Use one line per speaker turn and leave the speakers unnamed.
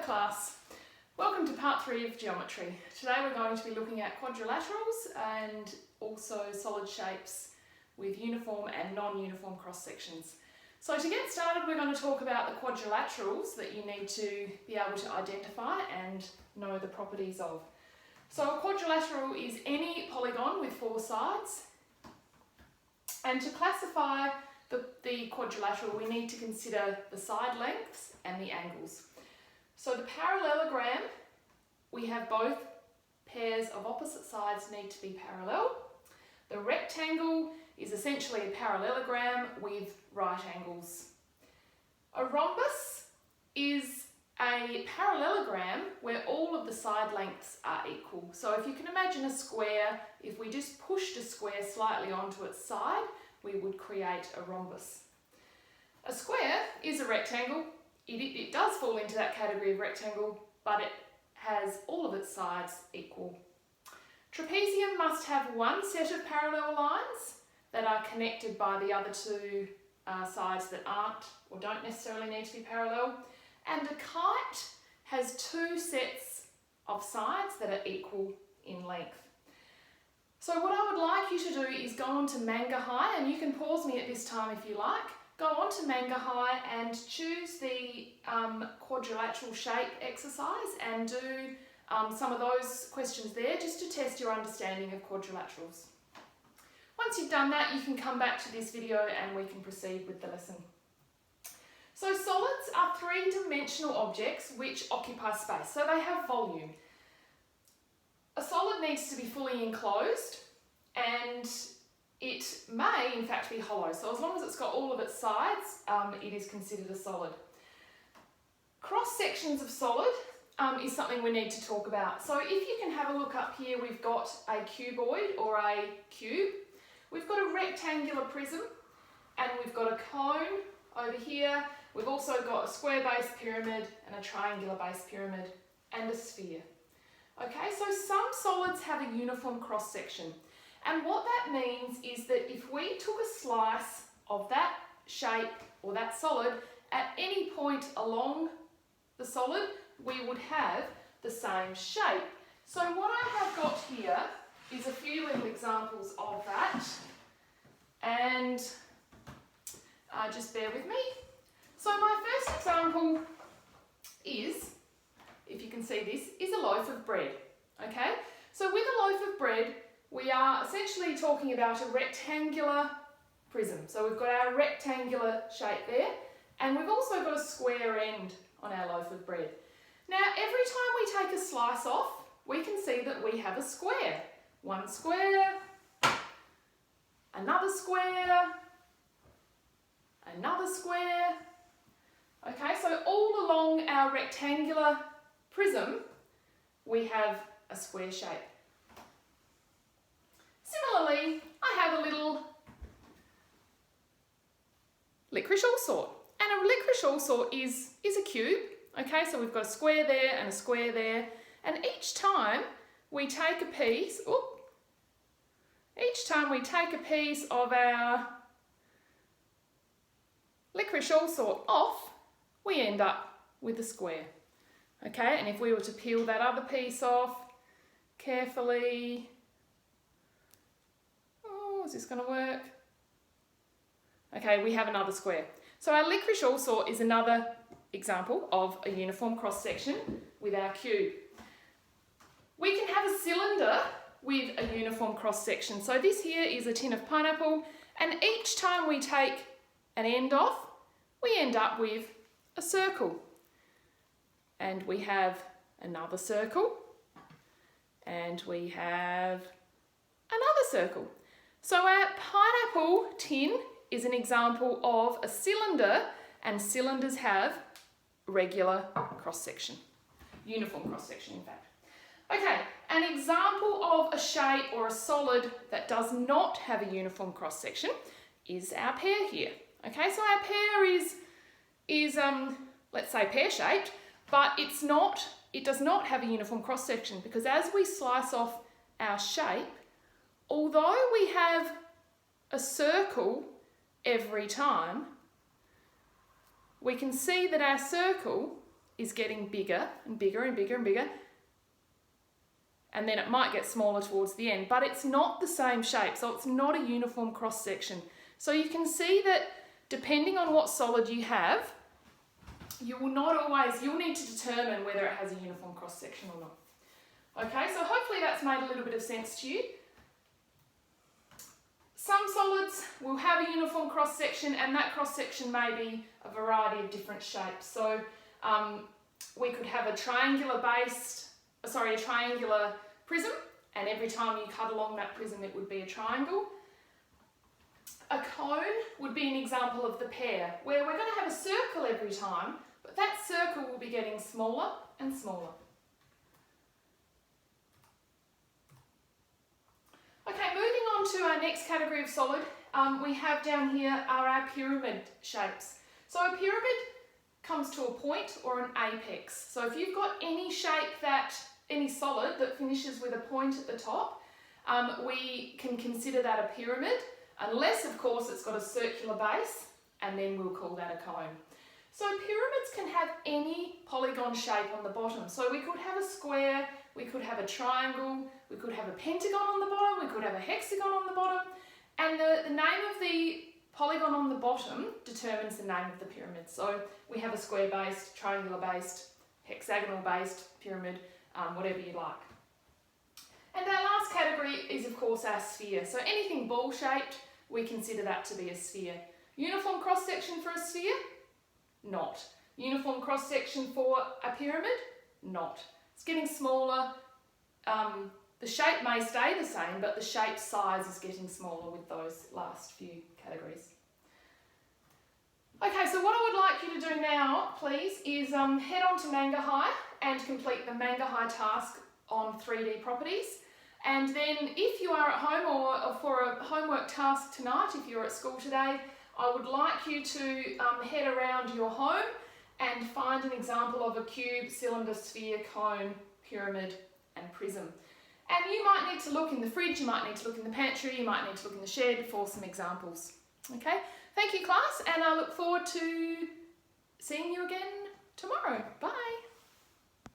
class. Welcome to part 3 of geometry. Today we're going to be looking at quadrilaterals and also solid shapes with uniform and non-uniform cross sections. So to get started, we're going to talk about the quadrilaterals that you need to be able to identify and know the properties of. So a quadrilateral is any polygon with 4 sides, and to classify the quadrilateral we need to consider the side lengths and the angles. So the parallelogram, we have both pairs of opposite sides need to be parallel. The rectangle is essentially a parallelogram with right angles. A rhombus is a parallelogram where all of the side lengths are equal. So if you can imagine a square, if we just pushed a square slightly onto its side, we would create a rhombus. A square is a rectangle. It does fall into that category of rectangle, but it has all of its sides equal. Trapezium must have one set of parallel lines that are connected by the other two sides that aren't or don't necessarily need to be parallel. And a kite has 2 sets of sides that are equal in length. So what I would like you to do is go on to Mangahai, and you can pause me at this time if you like. Go on to Mangahai and choose the quadrilateral shape exercise and do some of those questions there just to test your understanding of quadrilaterals. Once you've done that, you can come back to this video and we can proceed with the lesson. So solids are 3-dimensional objects which occupy space, so they have volume. A solid needs to be fully enclosed, and it may in fact be hollow, so as long as it's got all of its sides, it is considered a solid. Cross sections of solid is something we need to talk about. So if you can have a look up here, we've got a cuboid or a cube. We've got a rectangular prism, and we've got a cone over here. We've also got a square base pyramid and a triangular base pyramid and a sphere. Okay, so some solids have a uniform cross section. And what that means is that if we took a slice of that shape or that solid at any point along the solid, we would have the same shape. So what I have got here is a few little examples of that, and just bear with me. So my first example is, if you can see this, is a loaf of bread. Okay, so with a loaf of bread, we are essentially talking about a rectangular prism. So we've got our rectangular shape there, and we've also got a square end on our loaf of bread. Now, every time we take a slice off, we can see that we have a square. One square, another square, another square. Okay, so all along our rectangular prism, we have a square shape. Similarly, I have a little licorice allsort, and a licorice allsort is a cube. Okay, so we've got a square there and a square there, and each time we take a piece, of our licorice allsort off, we end up with a square. Okay, and if we were to peel that other piece off carefully, is this going to work? Okay, we have another square. So our licorice allsort is another example of a uniform cross section with our cube. We can have a cylinder with a uniform cross section. So this here is a tin of pineapple, and each time we take an end off, we end up with a circle. And we have another circle, and we have another circle. So our pineapple tin is an example of a cylinder, and cylinders have regular cross-section, uniform cross-section in fact. Okay, an example of a shape or a solid that does not have a uniform cross-section is our pear here. Okay, so our pear is let's say pear-shaped, but it does not have a uniform cross-section, because as we slice off our shape, although we have a circle every time, we can see that our circle is getting bigger and bigger and bigger and bigger, and then it might get smaller towards the end, but it's not the same shape, so it's not a uniform cross section. So you can see that depending on what solid you have, you'll need to determine whether it has a uniform cross section or not. Okay, so hopefully that's made a little bit of sense to you. Some solids will have a uniform cross section, and that cross section may be a variety of different shapes. So we could have a triangular prism, and every time you cut along that prism it would be a triangle. A cone would be an example of the pear, where we're going to have a circle every time, but that circle will be getting smaller and smaller. Okay, moving on to our next category of solid, we have down here are our pyramid shapes. So a pyramid comes to a point or an apex. So if you've got any solid that finishes with a point at the top, we can consider that a pyramid, unless of course it's got a circular base, and then we'll call that a cone. So pyramids can have any polygon shape on the bottom. So we could have a square, we could have a triangle, we could have a pentagon on the bottom, we could have a hexagon on the bottom, and the name of the polygon on the bottom determines the name of the pyramid. So we have a square-based, triangular-based, hexagonal-based pyramid, whatever you like. And our last category is of course our sphere. So anything ball-shaped, we consider that to be a sphere. Uniform cross-section for a sphere? Not. Uniform cross-section for a pyramid? Not. It's getting smaller. The shape may stay the same, but the shape size is getting smaller with those last few categories. Okay, so what I would like you to do now, please, is head on to Mangahai and complete the Mangahai task on 3D properties. And then if you are at home or for a homework task tonight, if you're at school today, I would like you to head around your home and find an example of a cube, cylinder, sphere, cone, pyramid and prism. And you might need to look in the fridge, you might need to look in the pantry, you might need to look in the shed for some examples. Okay, thank you class, and I look forward to seeing you again tomorrow. Bye.